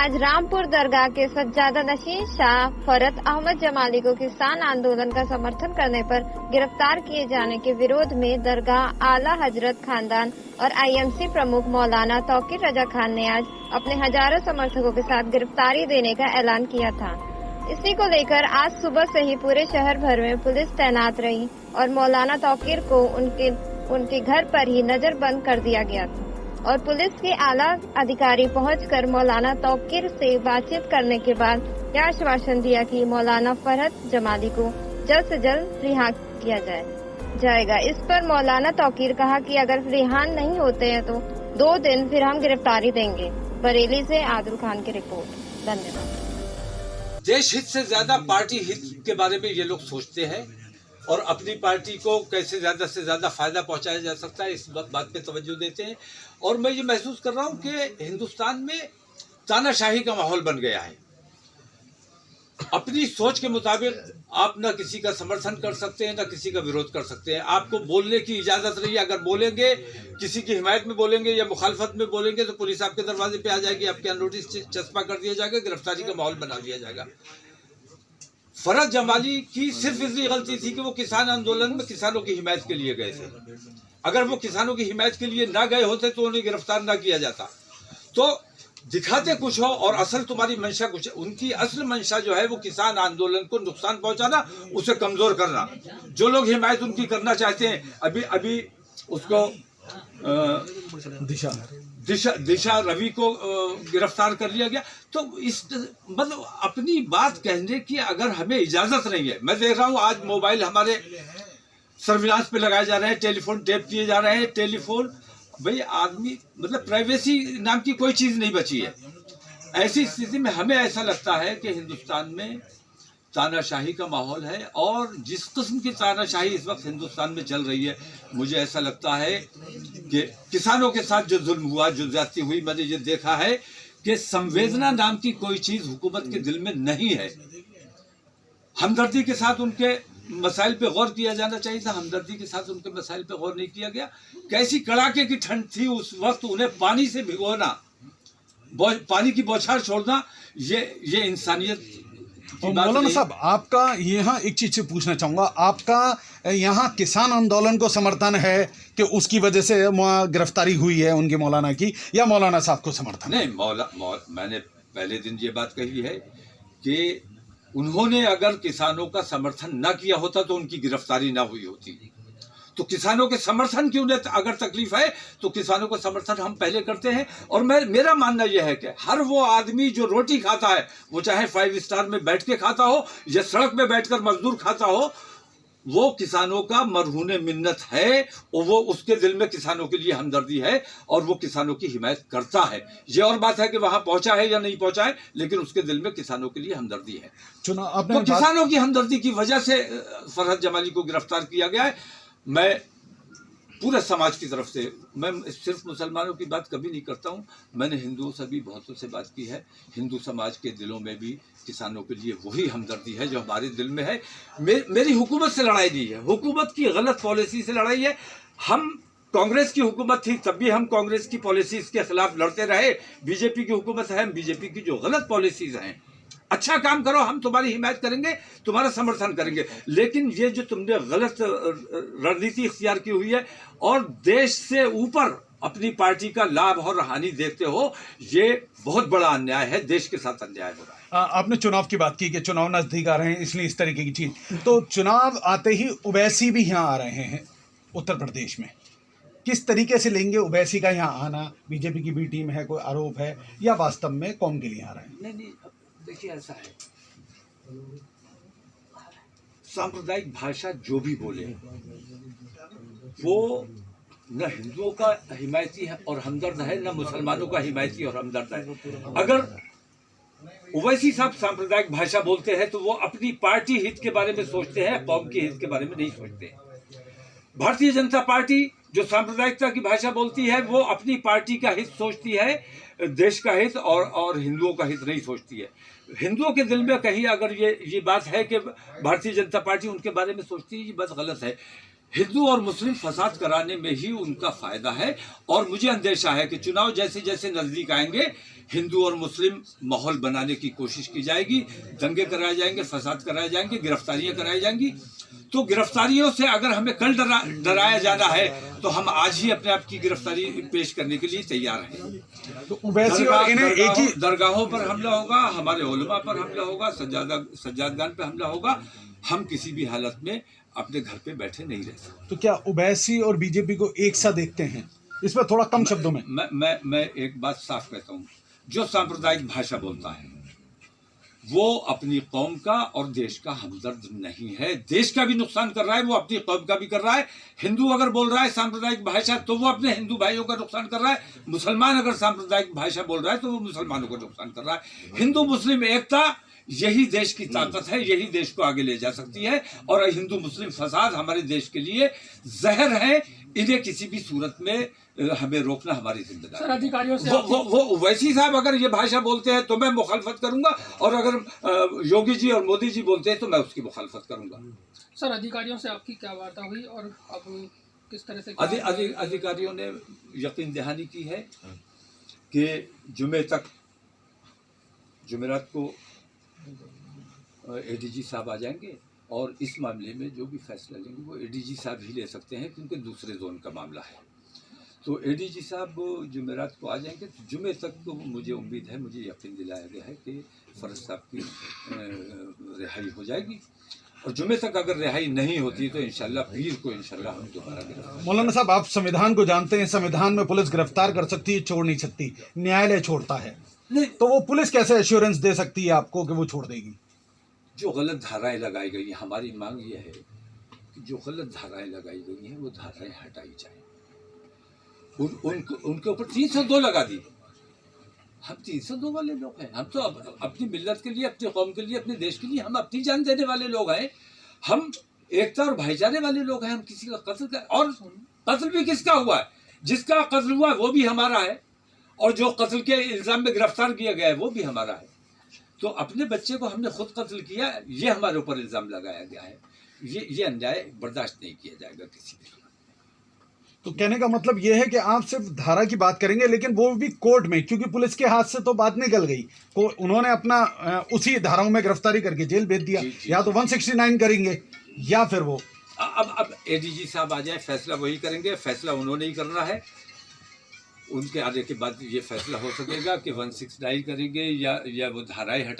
आज रामपुर दरगाह के सज्जादा नशीन शाह फरत अहमद जमाली को किसान आंदोलन का समर्थन करने पर गिरफ्तार किए जाने के विरोध में दरगाह आला हजरत खानदान और आईएमसी प्रमुख मौलाना तौकीर रजा खान ने आज अपने हजारों समर्थकों के साथ गिरफ्तारी देने का ऐलान किया था। इसी को लेकर आज सुबह से ही पूरे शहर भर में पुलिस तैनात रही और मौलाना तौकीर को उनके घर पर ही नजरबंद कर दिया गया था और पुलिस के आला अधिकारी पहुंचकर मौलाना तौकीर से बातचीत करने के बाद यह आश्वासन दिया कि मौलाना फरहत जमाली को जल्द से जल्द रिहा किया जाएगा। इस पर मौलाना तौकीर कहा कि अगर रिहा नहीं होते हैं तो 2 दिन फिर हम गिरफ्तारी देंगे। बरेली से आदिल खान की रिपोर्ट। धन्यवाद। देश हित से ज्यादा पार्टी हित के बारे में ये लोग सोचते हैं और अपनी पार्टी को कैसे ज्यादा से ज्यादा फायदा पहुंचाया जा सकता है इस बात पे तवज्जो देते हैं। और मैं ये महसूस कर रहा हूं कि हिंदुस्तान में तानाशाही का माहौल बन गया है। अपनी सोच के मुताबिक आप न किसी का समर्थन कर सकते हैं न किसी का विरोध कर सकते हैं। आपको बोलने की इजाजत नहीं है। अगर बोलेंगे, किसी की हिमायत में बोलेंगे या मुखालफत में बोलेंगे तो पुलिस आपके दरवाजे पे आ जाएगी, आपके यहाँ नोटिस चस्पा कर दिया जाएगा, गिरफ्तारी का माहौल बना दिया जाएगा। फरहत जमाली की सिर्फ इतनी गलती थी कि वो किसान आंदोलन में किसानों की हिमायत के लिए गए थे। अगर वो किसानों की हिमायत के लिए ना गए होते तो उन्हें गिरफ्तार ना किया जाता। तो दिखाते कुछ हो और असल तुम्हारी मंशा कुछ। उनकी असल मंशा जो है वो किसान आंदोलन को नुकसान पहुंचाना, उसे कमजोर करना। जो लोग हिमायत उनकी करना चाहते हैं, अभी उसको दिशा रवि को गिरफ्तार कर लिया गया। तो इस मतलब अपनी बात कहने की अगर हमें इजाजत नहीं है। मैं देख रहा हूं आज मोबाइल हमारे सर्विलांस पे लगाए जा रहे हैं, टेलीफोन टेप किए जा रहे हैं। टेलीफोन भाई आदमी मतलब प्राइवेसी नाम की कोई चीज नहीं बची है। ऐसी स्थिति में हमें ऐसा लगता है कि हिंदुस्तान में तानाशाही का माहौल है और जिस किस्म की तानाशाही इस वक्त हिंदुस्तान में चल रही है, मुझे ऐसा लगता है कि किसानों के साथ जो जुल्म हुआ, जो ज्यादती हुई, मैंने ये देखा है कि संवेदना नाम की कोई चीज हुकूमत के दिल में नहीं है। हमदर्दी के साथ उनके मसाइल पे गौर किया जाना चाहिए था, हमदर्दी के साथ उनके मसाइल पे गौर नहीं किया गया। कैसी कड़ाके की ठंड थी उस वक्त, उन्हें पानी से भिगोना, पानी की बौछार छोड़ना, ये इंसानियत। मौलाना साहब, आपका यहाँ एक चीज से पूछना चाहूंगा, आपका यहाँ किसान आंदोलन को समर्थन है कि उसकी वजह से गिरफ्तारी हुई है उनके मौलाना की, या मौलाना साहब को समर्थन? नहीं, मैंने पहले दिन ये बात कही है कि उन्होंने अगर किसानों का समर्थन न किया होता तो उनकी गिरफ्तारी ना हुई होती। तो किसानों के समर्थन की उन्हें अगर तकलीफ है तो किसानों का समर्थन हम पहले करते हैं। और मेरा मानना यह है कि हर वो आदमी जो रोटी खाता है, वो चाहे 5 स्टार में बैठ के खाता हो या सड़क में बैठकर मजदूर खाता हो, वो किसानों का मरहूने मिन्नत है और वो उसके दिल में किसानों के लिए हमदर्दी है और वो किसानों की हिमायत करता है। ये और बात है कि वहां पहुंचा है या नहीं पहुंचा है, लेकिन उसके दिल में किसानों के लिए हमदर्दी है। तो किसानों की हमदर्दी की वजह से फरहत जमाली को गिरफ्तार किया गया है। मैं पूरे समाज की तरफ से, मैं सिर्फ मुसलमानों की बात कभी नहीं करता हूँ, मैंने हिंदुओं से भी बहुतों से बात की है। हिंदू समाज के दिलों में भी किसानों के लिए वही हमदर्दी है जो हमारे दिल में है। मेरी हुकूमत से लड़ाई नहीं है, हुकूमत की गलत पॉलिसी से लड़ाई है। हम कांग्रेस की हुकूमत थी तब भी हम कांग्रेस की पॉलिसीज के खिलाफ लड़ते रहे। बीजेपी की हुकूमत है, हम बीजेपी की जो गलत पॉलिसीज हैं, अच्छा काम करो, हम तुम्हारी हिमायत करेंगे, तुम्हारा समर्थन करेंगे। लेकिन ये जो तुमने गलत रणनीति इख्तियार की हुई है और देश से ऊपर अपनी पार्टी का लाभ और हानि देखते हो, ये बहुत बड़ा अन्याय है, देश के साथ अन्याय हो रहा है। आपने चुनाव की बात की कि चुनाव नजदीक आ रहे हैं, इसलिए इस तरीके की चीज। तो चुनाव आते ही ओवैसी भी यहाँ आ रहे हैं उत्तर प्रदेश में, किस तरीके से लेंगे ओवैसी का यहाँ आना? बीजेपी की भी टीम है, कोई आरोप है, या वास्तव में कौम के लिए आ रहे हैं? नहीं, देखिए ऐसा है, सांप्रदायिक भाषा जो भी बोले वो न हिंदुओं का हिमायती है और हमदर्द है, न मुसलमानों का हिमायती और हमदर्द है। अगर ओवैसी साहब सांप्रदायिक भाषा बोलते हैं तो वो अपनी पार्टी हित के बारे में सोचते हैं, कौम के हित के बारे में नहीं सोचते। भारतीय जनता पार्टी जो सांप्रदायिकता की भाषा बोलती है वो अपनी पार्टी का हित सोचती है, देश का हित और हिंदुओं का हित नहीं सोचती है। हिंदुओं के दिल में कहीं अगर ये बात है कि भारतीय जनता पार्टी उनके बारे में सोचती है, ये बात गलत है। हिंदू और मुस्लिम फसाद कराने में ही उनका फायदा है। और मुझे अंदेशा है कि चुनाव जैसे जैसे नजदीक आएंगे, हिंदू और मुस्लिम माहौल बनाने की कोशिश की जाएगी, दंगे कराए जाएंगे, फसाद कराए जाएंगे, गिरफ्तारियां कराई जाएंगी। तो गिरफ्तारियों से अगर हमें कल डराया जाना है तो हम आज ही अपने आप की गिरफ्तारी पेश करने के लिए तैयार हैं। तो ओवैसी और इन्हें एक ही दरगाहों पर हमला होगा, हमारे उलमा पर हमला होगा, सज्जादगान पे हमला होगा। हम किसी भी हालत में अपने घर पे बैठे नहीं रह सकते। तो क्या ओवैसी और बीजेपी को एक सा देखते हैं? इसमें थोड़ा कम शब्दों में मैं एक बात साफ कहता हूँ, जो सांप्रदायिक भाषा बोलता है वो अपनी कौम का और देश का हमदर्द नहीं है। देश का भी नुकसान कर रहा है, वो अपनी कौम का भी कर रहा है। हिंदू अगर बोल रहा है सांप्रदायिक भाषा तो वो अपने हिंदू भाइयों का नुकसान कर रहा है। मुसलमान अगर सांप्रदायिक भाषा बोल रहा है तो वो मुसलमानों का नुकसान कर रहा है। हिंदू मुस्लिम एकता यही देश की ताकत है, यही देश को आगे ले जा सकती है। और हिंदू मुस्लिम फसाद हमारे देश के लिए जहर है। इन्हें किसी भी सूरत में हमें रोकना हमारी जिम्मेदारी है। अधिकारियों से वो ओवैसी साहब अगर ये भाषा बोलते हैं तो मैं मुखालफत करूंगा, और अगर योगी जी और मोदी जी बोलते हैं तो मैं उसकी मुखालफत करूंगा। सर, अधिकारियों से आपकी क्या वार्ता हुई और अब किस तरह से अधिकारियों ने यकीन दहानी की है कि जुमेरात को एडीजी साहब आ जाएंगे और इस मामले में जो भी फैसला लेंगे वो एडीजी साहब ही ले सकते हैं, क्योंकि दूसरे जोन का मामला है। तो एडीजी साहब जुमेरात को आ जाएंगे। तो जुमे तक तो मुझे उम्मीद है, मुझे यकीन दिलाया गया है कि फरज साहब की रिहाई हो जाएगी। और जुमे तक अगर रिहाई नहीं होती तो इंशाल्लाह पीर को इंशाल्लाह हम दोबारा गिरफ्तार। मौलाना साहब, आप संविधान को जानते हैं, संविधान में पुलिस गिरफ्तार कर सकती है, छोड़ नहीं सकती, न्यायालय छोड़ता है। नहीं, तो वो पुलिस कैसे एश्योरेंस दे सकती है आपको कि वो छोड़ देगी? जो गलत धाराएं लगाई गई हैं, हमारी मांग ये है कि जो गलत धाराएं लगाई गई हैं वो धाराएं हटाई जाएं। उनके ऊपर 302 लगा दी। हम 302 वाले लोग हैं। हम तो अपनी मिल्लत के लिए, अपनी कौम के लिए, अपने देश के लिए हम अपनी जान देने वाले लोग हैं। हम एकता और भाईचारे वाले लोग हैं। हम किसी का कत्ल कर, और कत्ल भी किसका हुआ है? जिसका कत्ल हुआ वो भी हमारा है, और जो कत्ल के इल्जाम में गिरफ्तार किया गया है वो भी हमारा है। तो अपने बच्चे को हमने खुद कत्ल किया, ये हमारे ऊपर इल्जाम लगाया गया है। ये अन्याय बर्दाश्त नहीं किया जाएगा किसी भी। तो कहने का मतलब ये है कि आप सिर्फ धारा की बात करेंगे, लेकिन वो भी कोर्ट में, क्योंकि पुलिस के हाथ से तो बात निकल गई। उन्होंने अपना उसी धाराओं में गिरफ्तारी करके जेल भेज दिया। या तो 169 करेंगे या फिर वो अब एडीजी साहब आ जाए, फैसला वही करेंगे। फैसला उन्होंने ही करना है। उनके आने के बाद ये फैसला हो सकेगा कि 169 करेंगे या वो धाराएं हटाएं।